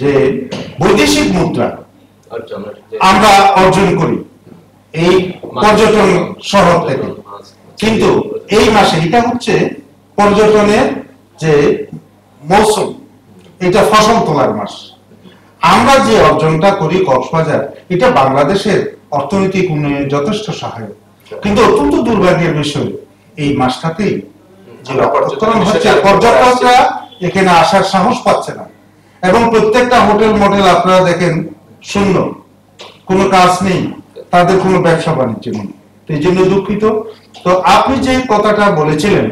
যে বৈদেশিক মুদ্রা আমরা অর্জন করি এই পর্যটন শহর থেকে, কিন্তু এই মাসে এটা হচ্ছে পর্যটনের যে মৌসুম, এটা ফসল তোলার মাস। আমরা যে অর্জনটা করি কক্সবাজার, এটা বাংলাদেশের অর্থনৈতিক উন্নয়নে যথেষ্ট সহায়ক, কিন্তু অত্যন্ত দুর্ভাগ্যের বিষয় এই মাসটাতেই যে রপ্তানি হচ্ছে পর্যটকরা এখানে আসার সাহস পাচ্ছে না, এবং প্রত্যেকটা হোটেল মোটেল আপনারা দেখেন শূন্য, কোনো কাজ নেই, তাদের কোনো ব্যবসা বাণিজ্য নেই। এই জন্য দুঃখিত। তো আপনি যে কথাটা বলেছিলেন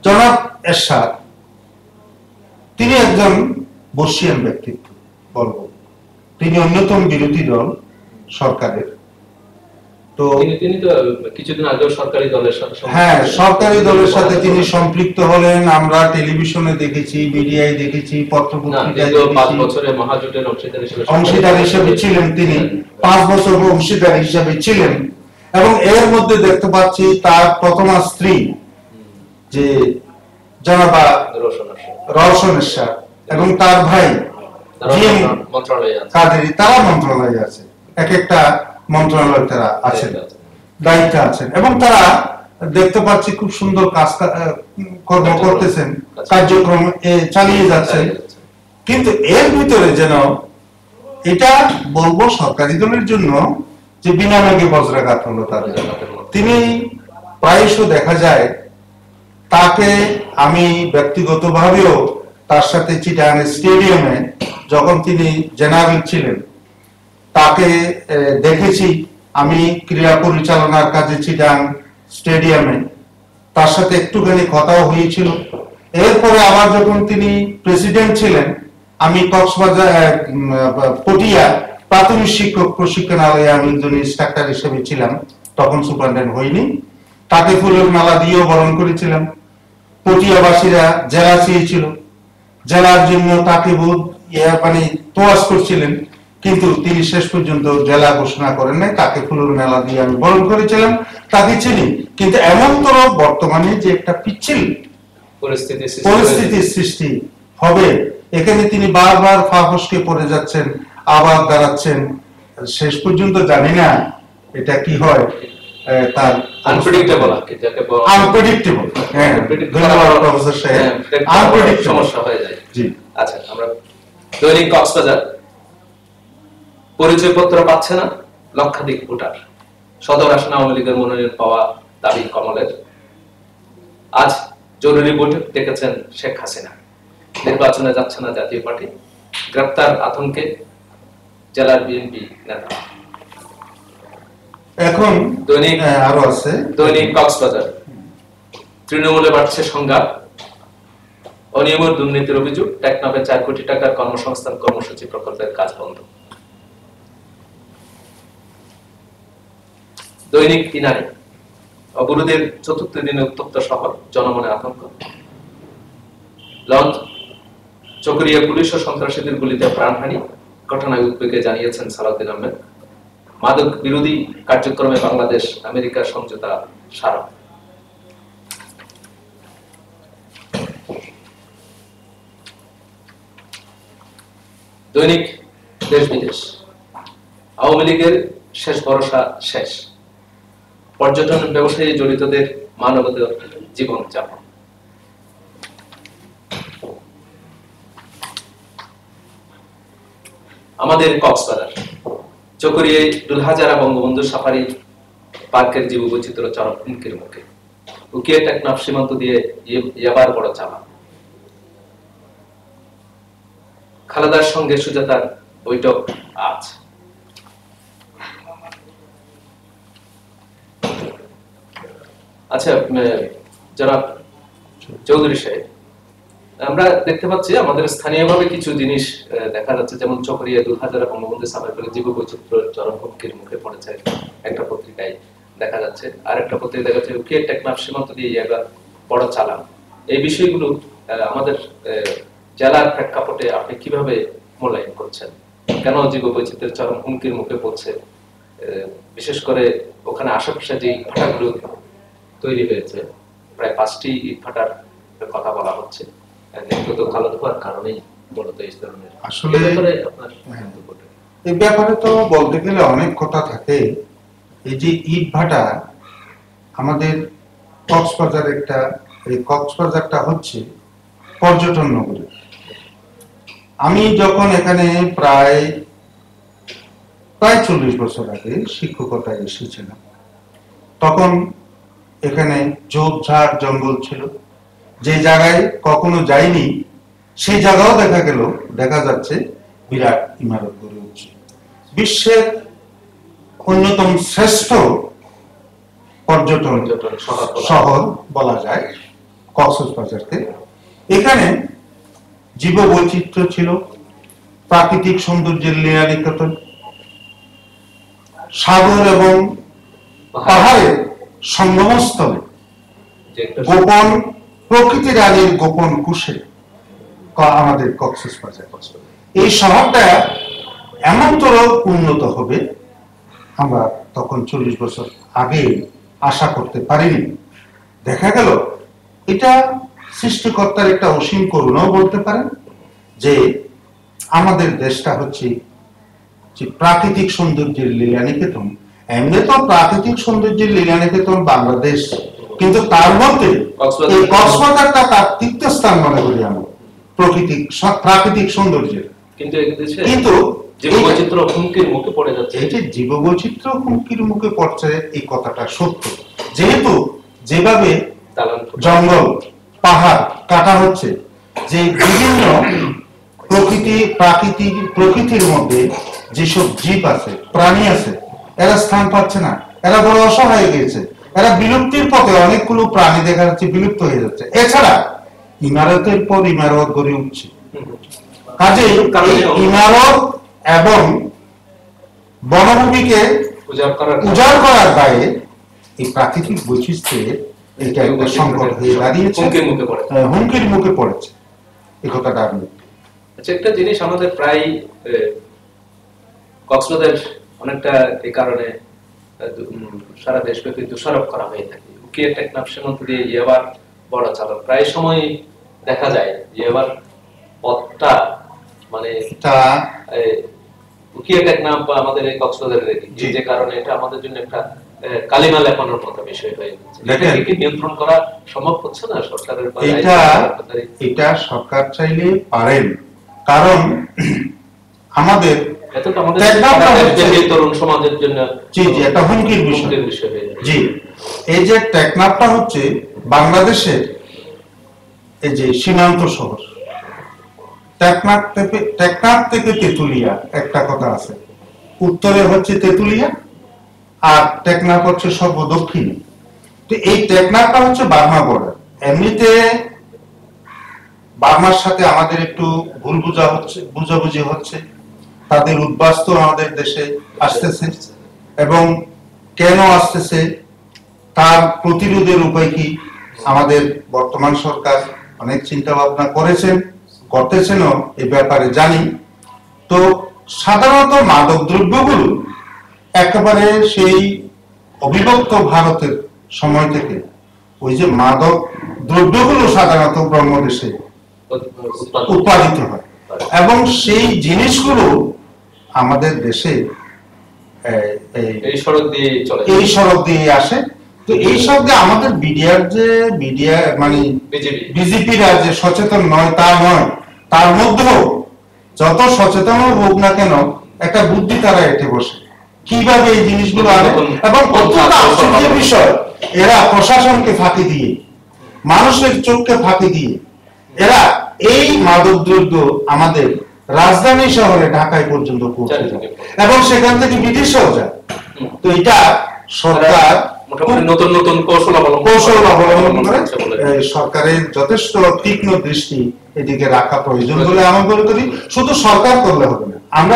জনাব এরশাদ, তিনি একজন বর্ষিয়ান ব্যক্তিত্ব বলবো, তিনি অন্যতম বিরোধী দল সরকারের। তো তিনি তো কিছুদিন আগে সরকারি দলের সাথে, হ্যাঁ, সরকারি দলের সাথে তিনি সম্পৃক্ত হলেন। আমরা টেলিভিশনে দেখেছি, মিডিয়ায় দেখেছি, পত্রপত্রিকায় দেখেছি। 5 বছরের মহাজোটের অংশীদার হিসেবে ছিলেন তিনি, 5 বছর অংশীদার হিসেবে ছিলেন। এবং এর মধ্যে দেখতে পাচ্ছি তার প্রথমা স্ত্রী যে জনাবা রওশন এরশাদ এবং তার ভাই জিএম কাদেরী, তারা মন্ত্রণালয়ে আছে, এক একটা মন্ত্রণালয় তারা আছেন, দায়িত্বে আছেন, এবং তারা দেখতে পাচ্ছি খুব সুন্দর কাজ কর্ম করতেছেন, কার্যক্রম চালিয়ে যাচ্ছেন। কিন্তু এর ভিতরে যেন এটা বলবো সরকারি দলের জন্য যে বিনা মেঘে বজ্রাঘাত হলো তাদের। তিনি প্রায়শ দেখা যায়, তাকে আমি ব্যক্তিগতভাবেও তার সাথে চিটাগাং স্টেডিয়ামে যখন তিনি জেনারেল ছিলেন তাকে দেখেছি, আমি ক্রীড়া পরিচালনার কাজে চিটাগাং স্টেডিয়ামে তার সাথে একটুখানি কথাও হয়েছিল। এরপরে আবার যখন তিনি প্রেসিডেন্ট ছিলেন, আমি কক্সবাজার পটিয়া প্রাথমিক শিক্ষক প্রশিক্ষণালয়ে আমি একজন ইন্সট্রাক্টর হিসেবে ছিলাম, তখন সুপারিনটেন্ডেন্ট হইনি। তাকে ফুলের মালা দিয়েও বরণ করেছিলাম। পটিয়াবাসীরা জেলা চেয়েছিল, জেলার জন্য তাকে মানে তোয়াজ করছিলেন, কিন্তু তিনি শেষ পর্যন্ত জেলা ঘোষণা করেন নাই। তাকে ফুলের মেলা দিয়ে আমি বরণ করেছিলাম, তাকে চিনি। কিন্তু এমন তো বর্তমানে যে একটা পিচ্ছিল পরিস্থিতির সৃষ্টি হবে, এখানে তিনি বারবার ফাঁসকে পড়ে যাচ্ছেন, আবার দাঁড়াচ্ছেন, শেষ পর্যন্ত জানি না এটা কি হয়। তার আনপ্রেডিক্টেবল হ্যাঁ, ধন্যবাদ প্রফেসর সাহেব, আনপ্রেডিক্টেবল সমস্যা হয়ে যায়। জি, আচ্ছা, আমরা দৈনিক কক্সবাজার পরিচয়পত্র পাচ্ছে না লক্ষাধিক ভোটার, সদর আসনে আওয়ামী লীগের মনোনয়ন পাওয়া দাবি কমলের। আজ জরুরি বৈঠক ডেকেছেন শেখ হাসিনা, নির্বাচনে যাচ্ছে না জাতীয় পার্টি, গ্রেপ্তার আতঙ্কে জেলার বিএনপি নেতা। এখন দৈনিক আরো আছে, দৈনিক কক্সবাজার তৃণমূলে বাড়ছে সংঘাত, অনিয়ম দুর্নীতির অভিযোগ, টেকনাফে 4 কোটি টাকার কর্মসংস্থান কর্মসূচি প্রকল্পের কাজ বন্ধ। দৈনিক ইনানি অবরোধের 4র্থ দিনে উত্তপ্ত শহর, জনমনে আতঙ্ক। লঞ্চ চকরিয়া পুলিশ ও সন্ত্রাসীদের গুলিতে প্রাণহানি, ঘটনায় উদ্বেগে জানিয়েছেন সালাউদ্দিন আহমেদ। মাদক বিরোধী কার্যক্রমে বাংলাদেশ আমেরিকার সমঝোতা স্মারক। দৈনিক দেশ বিদেশ আওয়ামী লীগের শেষ ভরসা শেষ, পর্যটন ব্যবসায়ী জড়িতদের মানবতার জীবন যাপন। আমাদের কক্সবাজার চকরিয়ায় দুলহাজারা বঙ্গবন্ধু সাফারি পার্কের জীববৈচিত্র্য চরম হুমকির মুখে, উকিয়া টেকনাফ সীমান্ত দিয়ে ইয়াবার বড় চালা। খালেদার সঙ্গে সুজাতার বৈঠক আজ। আচ্ছা জনাব চৌধুরী সাহেব, আমরা দেখতে পাচ্ছি আমাদের স্থানীয়ভাবে কিছু জিনিস দেখা যাচ্ছে, যেমন চকরিয়া দুলহাজারা বঙ্গবন্ধু সাফারি পার্কের জীববৈচিত্র্য চরম হুমকির মুখে পড়েছে, একটা পত্রিকায় দেখা যাচ্ছে। আর একটা পত্রিকা দেখা যাচ্ছে উকিয়া টেকনাফ সীমান্ত দিয়ে ইয়াবার বড় চালান। এই বিষয়গুলো আমাদের জেলার প্রেক্ষাপটে আপনি কিভাবে মূল্যায়ন করছেন? কেন জীববৈচিত্র্যের চরম হুমকির মুখে পড়ছে? বিশেষ করে ওখানে আশেপাশে যে ইটভাটাগুলো তৈরি হয়েছে, প্রায় 5টি ইটভাটার কথা বলা হচ্ছে, খালত হওয়ার কারণেই মূলত এই ধরনের আসলে এ ব্যাপারে আপনার মন্তব্যটা? এই ব্যাপারে তো বলতে গেলে অনেক কথা থাকে। এই যে ইট ভাটা আমাদের কক্সবাজার এই কক্সবাজারটা হচ্ছে পর্যটন নগরী। আমি যখন এখানে প্রায় 40 বছর আগে শিক্ষকতায় এসেছিলাম, তখন এখানে ঝোপঝাড় জঙ্গল ছিল। যে জায়গায় কখনো যাইনি সেই জায়গাও দেখা যাচ্ছে বিরাট ইমারত গড়ে উঠছে। বিশ্বের অন্যতম শ্রেষ্ঠ পর্যটন শহর বলা যায় কক্সবাজারকে। এখানে জীববৈচিত্র্য ছিল, প্রাকৃতিক সৌন্দর্যের লীলালিকতন, সাগর এবং পাহাড়ের সঙ্গমস্থলে গোপন প্রকৃতির আলীর গোপন কুশে আমাদের কক্সবাজার। এই শহরটা এমনতর উন্নত হবে আমরা তখন 40 বছর আগে আশা করতে পারিনি। দেখা গেল এটা সৃষ্টিকর্তার একটা অসীম করুণাও বলতে পারেন যে আমাদের দেশটা হচ্ছে যে প্রাকৃতিক সৌন্দর্যের লীলানিকেতন। এমনি তো প্রাকৃতিক সৌন্দর্যের লীলানিকেতন বাংলাদেশ, কিন্তু তার মধ্যে এই কক্সবাজারটা তার তীর্থস্থান মনে করি আমরা প্রাকৃতিক সৌন্দর্যের। কিন্তু জীববৈচিত্র্য হুমকির মুখে পড়ে যাচ্ছে। এই যে জীববৈচিত্র্য হুমকির মুখে পড়ছে এই কথাটা সত্য, যেহেতু যেভাবে জঙ্গল পাহাড় কাটা হচ্ছে, যে বিভিন্ন প্রকৃতির মধ্যে যেসব জীব আছে, প্রাণী আছে, এরা স্থান পাচ্ছে না, এরা বড় অসহায় হয়ে গেছে, এরা বিলুপ্তির পথে। অনেকগুলো প্রাণী দেখা যাচ্ছে বিলুপ্ত হয়ে যাচ্ছে। এছাড়া ইমারতের পর ইমারত গড়ে উঠছে। কাজেই ইমারত এবং বনভূমিকে উজাড় করার দায়ে এই প্রাকৃতিক বৈশিষ্ট্যের এটা একটা সংকট হয়ে দাঁড়িয়েছে, হুমকির মুখে পড়েছে। এই কথাটা আমি আচ্ছা, একটা জিনিস আমাদের প্রায় কক্সবাজার অনেকটা এই কারণে সারা দেশব্যাপী দোষারোপ করা হয়ে থাকে। উকিয়া টেকনাফের মধ্যে দিয়ে ইয়াবার বড় চালক প্রায় সময় দেখা যায়। ইয়াবার পথটা মানে উকিয়া টেকনাফ আমাদের এই কক্সবাজারের যে কারণে এটা আমাদের জন্য একটা কালিমা লেপানোর মতো বিষয় হয়ে যাচ্ছে। এটাকে কি নিয়ন্ত্রণ করা সম্ভব হচ্ছে না সরকারের? এটা সরকার চাইলে পারেন, কারণ আমাদের তরুণ সমাজের জন্য একটা হুমকির বিষয়। জি, এই যে টেকনাফটা হচ্ছে বাংলাদেশের এই যে সীমান্ত শহর। টেকনাফ থেকে তেতুলিয়া একটা কথা আছে, উত্তরে হচ্ছে তেতুলিয়া আর টেকনাফ হচ্ছে সর্বদক্ষিণে। তো এই টেকনাফটা হচ্ছে বার্মা বর্ডার। এমনিতে বার্মার সাথে আমাদের একটু ভুল বুঝাবুঝি হচ্ছে। তাদের উদ্বাস্তু আমাদের দেশে আসতেছে এবং কেন আসতেছে তার প্রতিরোধের উপায় কি আমাদের বর্তমান সরকার অনেক চিন্তা ভাবনা করতেছেনও এই ব্যাপারে জানি। তো সাধারণত মাদক দ্রব্যগুলো একেবারে সেই অবিভক্ত ভারতের সময় থেকে ওই যে মাদক দ্রব্যগুলো সাধারণত ব্রহ্মদেশে উৎপাদিত হয় এবং সেই জিনিসগুলো আমাদের দেশে এই সড়ক দিয়ে আসে। তো এই সঙ্গে আমাদের মিডিয়া মানে বিজেপিরা যে সচেতন নয় তা নয়, তার মধ্যেও যত সচেতন হোক না কেন একটা বুদ্ধি তারা এটে বসে কিভাবে এই জিনিসগুলো আনে। এবং অত্যন্ত আশ্চর্যের বিষয়, এরা প্রশাসনকে ফাঁকি দিয়ে, মানুষের চোখকে ফাঁকি দিয়ে এরা এই মাদক দ্রব্য আমাদের রাজধানী শহরে ঢাকায় পর্যন্ত পৌঁছে যায় এবং সেখান থেকে বিদেশেও যায়। তো এটা সরকার নতুন নতুন কৌশল অবলম্বন করে। সরকারের যথেষ্ট তীক্ষ্ণ দৃষ্টি এদিকে রাখা প্রয়োজন বলে আমি মনে করি। শুধু সরকার করলে হবে না, আমরা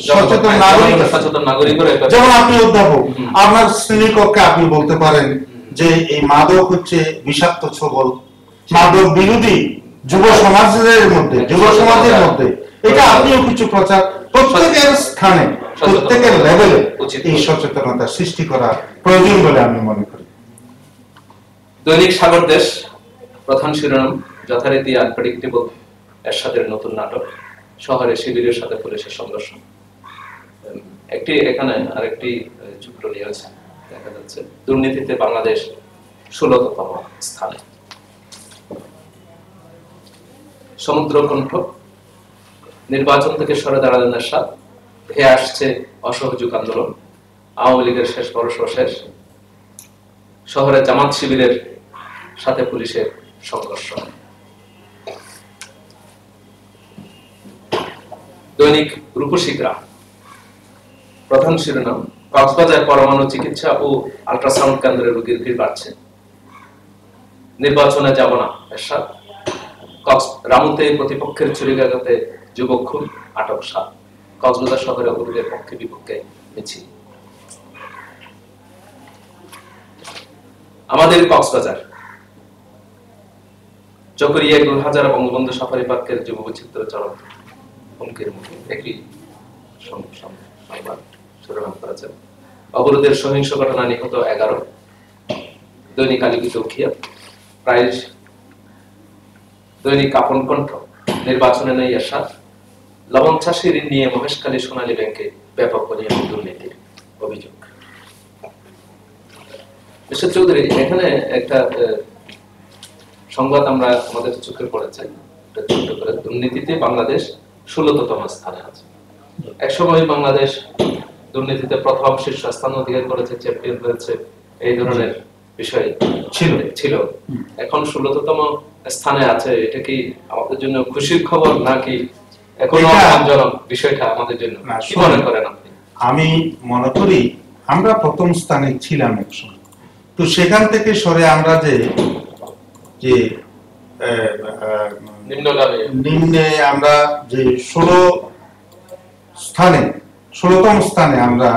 সচেতন নাগরিক, যেমন আপনি অধ্যাপক, আপনার শ্রেণীকক্ষে আপনি বলতে পারেন যে এই মাদক হচ্ছে বিষাক্ত ছবল, মাদক বিরোধী যুব সমাজের মধ্যে এটা আপনিও কিছু প্রচার প্রত্যেকের স্থানে প্রত্যেকের লেভেলে এই সচেতনতা সৃষ্টি করা প্রয়োজন বলে আমি মনে করি। দৈনিক সাগর দেশ প্রধান শিরোনাম যথারীতি আনপ্রেডিক্টেবল এরশাদের নতুন নাটক, শহরে শিবিরের সাথে পুলিশের সংঘর্ষ। একটি এখানে আরেকটি চিত্র নিয়েছে, দেখা যাচ্ছে দুর্নীতিতে বাংলাদেশ 16তম স্থানে। সমুদ্রকণ্ঠ, নির্বাচন থেকে সরে দাঁড়ালেন এরশাদ, ধেয়ে আসছে অসহযোগ আন্দোলন, আওয়ামী লীগের শেষ ভরসা শেষ, শহরে জামাত শিবিরের সাথে পুলিশের সংঘর্ষ। দৈনিক রূপসী গ্রাম, প্রধান শিরোনাম, কক্সবাজার পরমাণু চিকিৎসা ও আল্ট্রাসাউন্ড কেন্দ্রে রোগীর ভিড় বাড়ছে, নির্বাচনে যাব না এরশাদ, রামুতে প্রতিপক্ষের ছুরিকাঘাতে যুবক খুন, আটক 7, কক্সবাজার শহরে অভিযোগের পক্ষে বিপক্ষে মিছিল। আমাদের কক্সবাজার, চকরিয়া গুলহাজারা বঙ্গবন্ধু সাফারি পার্কের যুব বৈচিত্র্য চরম হুমকির মুখে, একই সংবাদ শিরোনাম করেছেন। অবরোধের সহিংস ঘটনা, নিহত 11। দৈনিক আলিপুর উখিয়া, প্রায়। দৈনিক কাপন কণ্ঠ, নির্বাচনে নেই এরশাদ, লবণ চাষী ঋণ নিয়ে মহেশখালী সোনালী ব্যাংকে ব্যাপক অনিয়ম দুর্নীতির অভিযোগ। মিস্টার চৌধুরী, এখানে একটা সংবাদ আমরা আমাদের চোখে পড়েছে, ছোট করে, দুর্নীতিতে বাংলাদেশ 16তম স্থানে আছে। একসময় বাংলাদেশ দুর্নীতিতে প্রথম শীর্ষস্থান অধিকার করেছে, চ্যাম্পিয়ন হয়েছে, এই ধরনের বিষয় ছিল। এখন 16তম স্থানে আছে, এটা কি আমাদের জন্য খুশির খবর নাকি এখনো আপনজনক বিষয়টা আমাদের জন্য? কি মনে করেন আপনি? আমি মনে করি আমরা প্রথম স্থানে ছিলাম একসময়, তো সেখান থেকে সরে আমরা যে নিম্নে আমরা যে 16তম স্থানে আমরা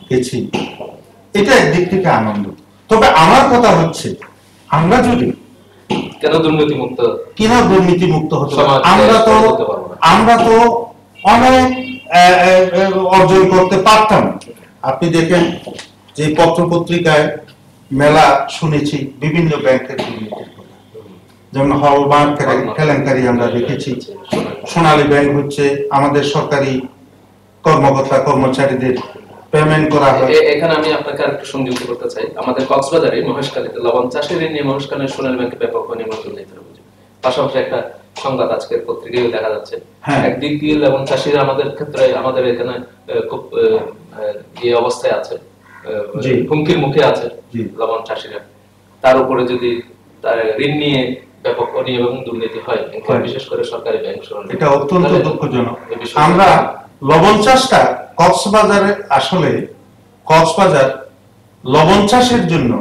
গেছি, এটা একদিক থেকে আনন্দ। তবে আমার কথা হচ্ছে, আমরা যদি কেন দুর্নীতি মুক্ত হতে, আমরা তো অনেক অর্জন করতে পারতাম। আপনি দেখেন যে পত্র পত্রিকায় মেলা শুনেছি বিভিন্ন ব্যাংকের দুর্নীতির কথা, যেমন হলমার্ক কেলেঙ্কারি আমরা দেখেছি। সোনালী ব্যাংক হচ্ছে আমাদের সরকারি কর্মকর্তা কর্মচারীদের পেমেন্ট করা হয়। এখানে আমি আপনাকে আরেকটু সংযুক্ত করতে চাই, আমাদের কক্সবাজারে মহেশখালীতে লবণ চাষের ঋণ নিয়ে মহেশখালীর সোনালী ব্যাংকে ব্যাপক অনিয়ম দুর্নীতির অভিযোগ। পাশাপাশি একটা সংবাদ আজকের পত্রিকায় দেখা যাচ্ছে, একদিক দিয়ে লবণ চাষিরা আমাদের ক্ষেত্রে, আমাদের এখানে খুব এই অবস্থায় আছে, হুমকির মুখে আছে লবণ চাষিরা, তার উপরে যদি তার ঋণ নিয়ে ব্যাপক অনিয়ম এবং দুর্নীতি হয়, বিশেষ করে সরকারি ব্যাংক, এটা অত্যন্ত দুঃখজনক। আমরা লবণ চাষটা কক্সবাজারে, আসলে কক্সবাজার লবণ চাষের জন্য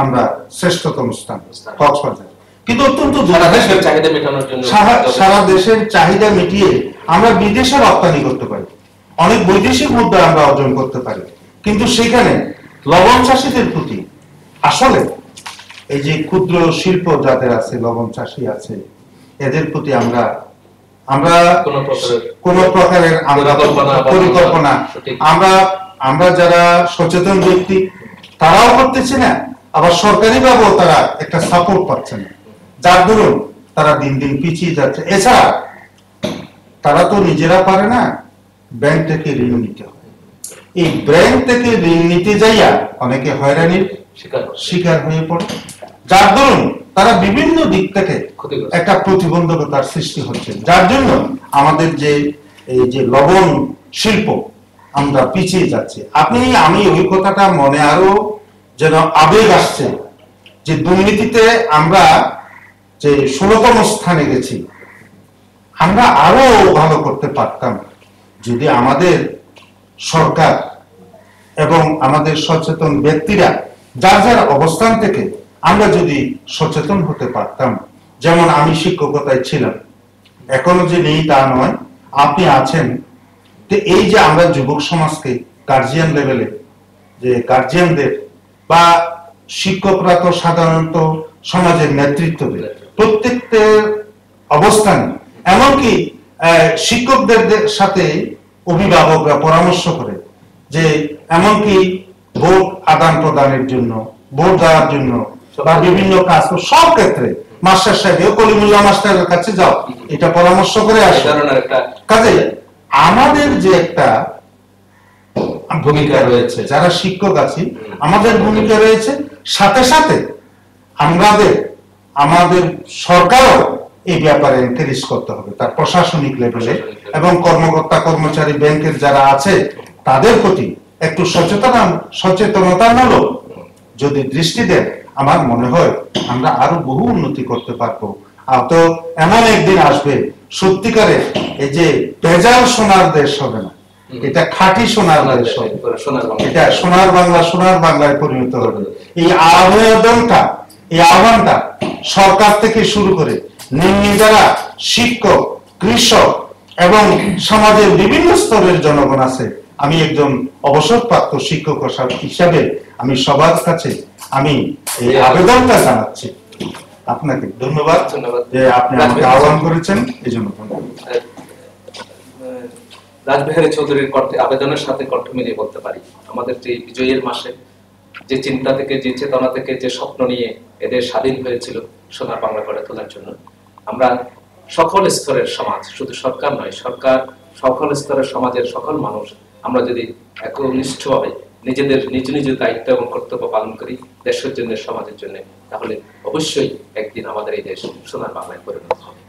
আমরা শ্রেষ্ঠতম স্থান কক্সবাজার, কিন্তু অত্যন্ত সারা দেশের চাহিদা মিটিয়ে আমরা বিদেশে রপ্তানি করতে পারি, অনেক বৈদেশিক মুদ্রা আমরা অর্জন করতে পারি, কিন্তু সেখানে লবণ চাষীদের প্রতি, আসলে এই যে ক্ষুদ্র শিল্প যাদের আছে, লবণ চাষী আছে, এদের প্রতি আমরা কোন প্রকারের পরিকল্পনা আমরা যারা সচেতন ব্যক্তি তারাও করতেছি না, আবার সরকারি ভাবেও তারা একটা সাপোর্ট পাচ্ছে না, যার দরুন তারা দিন দিন পিছিয়ে যাচ্ছে। এছাড়া তারা তো নিজেরা পারে না, ব্যাংক থেকে ঋণ নিতে হয়। এই ব্যাংক থেকে ঋণ নিতে যাইয়া অনেকে হয়রানির শিকার হয়ে পড়ে, যার দরুন তারা বিভিন্ন দিক থেকে একটা প্রতিবন্ধকতার সৃষ্টি হচ্ছে, যার জন্য আমাদের যে এই যে লবণ শিল্প আমরা পিছিয়ে যাচ্ছি। আমি ওই কথাটা মনে আরো যেন আবেগ আসছে যে দুর্নীতিতে আমরা যে 16তম স্থানে গেছি, আমরা আরো ভালো করতে পারতাম যদি আমাদের সরকার এবং আমাদের সচেতন ব্যক্তিরা যার যার অবস্থান থেকে আমরা যদি সচেতন হতে পারতাম। যেমন আমি শিক্ষকতায় ছিলাম, এখনো যে নেই তা নয়, আপনি আছেন, তো এই যে আমরা যুবক সমাজকে গার্জিয়ান লেভেলে, যে গার্জিয়ানদের বা শিক্ষকরা তো সাধারণত সমাজের নেতৃত্ব দেয়, প্রত্যেকটার অবস্থান, এমনকি শিক্ষকদের সাথে অভিভাবকরা পরামর্শ করে যে এমনকি ভোট আদান প্রদানের জন্য, ভোট দেওয়ার জন্য বা বিভিন্ন কাজ, সব ক্ষেত্রে মাস্টার সাহেব কলিমুল্লাহ মাস্টারের কাছে যাও, এটা পরামর্শ করে আসো। কাজে আমাদের যে একটা ভূমিকা রয়েছে, যারা শিক্ষক আছি আমাদের ভূমিকা রয়েছে, সাথে সাথে আমাদের সরকারও এই ব্যাপারে এনকারেজ করতে হবে, তার প্রশাসনিক লেভেলে, এবং কর্মকর্তা কর্মচারী ব্যাংকের যারা আছে তাদের প্রতি একটু সচেতনতামূলক যদি দৃষ্টি দেন, আমার মনে হয় আমরা আরো বহু উন্নতি করতে পারবো। আর তো এমন একদিন আসবে সত্যিকারের এই যে ভেজাল সোনার দেশ হবে না, এটা খাঁটি সোনার দেশ হবে, এটা সোনার বাংলায় পরিণত হবে। এই আহ্বানটা সরকার থেকে শুরু করে নিম্নে যারা শিক্ষক, কৃষক এবং সমাজের বিভিন্ন স্তরের জনগণ আছে, আমি একজন অবসরপ্রাপ্ত শিক্ষক হিসাবে আমি সবার কাছে আমি এই আবেদনটা জানাচ্ছি। আপনাকে ধন্যবাদ যে আপনি আমাকে আহ্বান করেছেন, এই জন্য রাসবিহারী চৌধুরীর আবেদনের সাথে কণ্ঠ মিলিয়ে বলতে পারি, আমাদের যে বিজয়ের মাসে যে চিন্তা থেকে, যে চেতনা থেকে, যে স্বপ্ন নিয়ে এদের স্বাধীন হয়েছিল সোনার বাংলা করে তোলার জন্য, আমরা সকল স্তরের সমাজ, শুধু সরকার নয়, সরকার সকল স্তরের সমাজের সকল মানুষ আমরা যদি একনিষ্ঠভাবে নিজেদের নিজ নিজ দায়িত্ব এবং কর্তব্য পালন করি দেশের জন্য, সমাজের জন্য, তাহলে অবশ্যই একদিন আমাদের এই দেশ সোনার বাংলায় পরিণত হবে।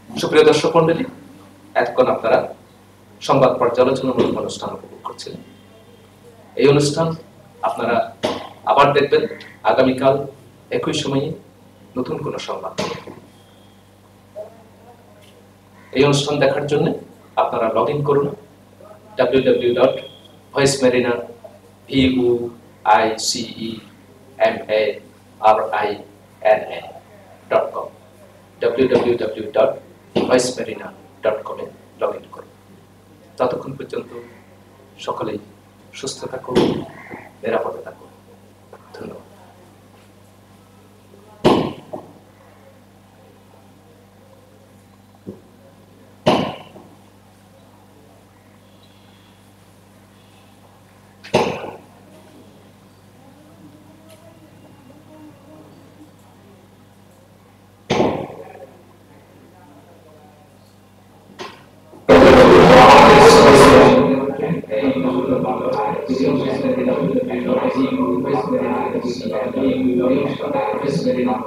সুপ্রিয় দর্শক মন্ডলী, এতক্ষণ আপনারা সংবাদ পর্যালোচনামূলক অনুষ্ঠান উপভোগ করছিলেন। এই অনুষ্ঠান আপনারা আবার দেখবেন আগামীকাল একই সময়ে নতুন কোন সংবাদ। এই অনুষ্ঠান দেখার জন্য আপনারা লগ ইন করুন www.voicemarina.com www.voicemarina.com A log in করুন। ততক্ষণ পর্যন্ত সকলেই সুস্থ থাকুন, নিরাপদে থাকুন। ধন্যবাদ। It's very not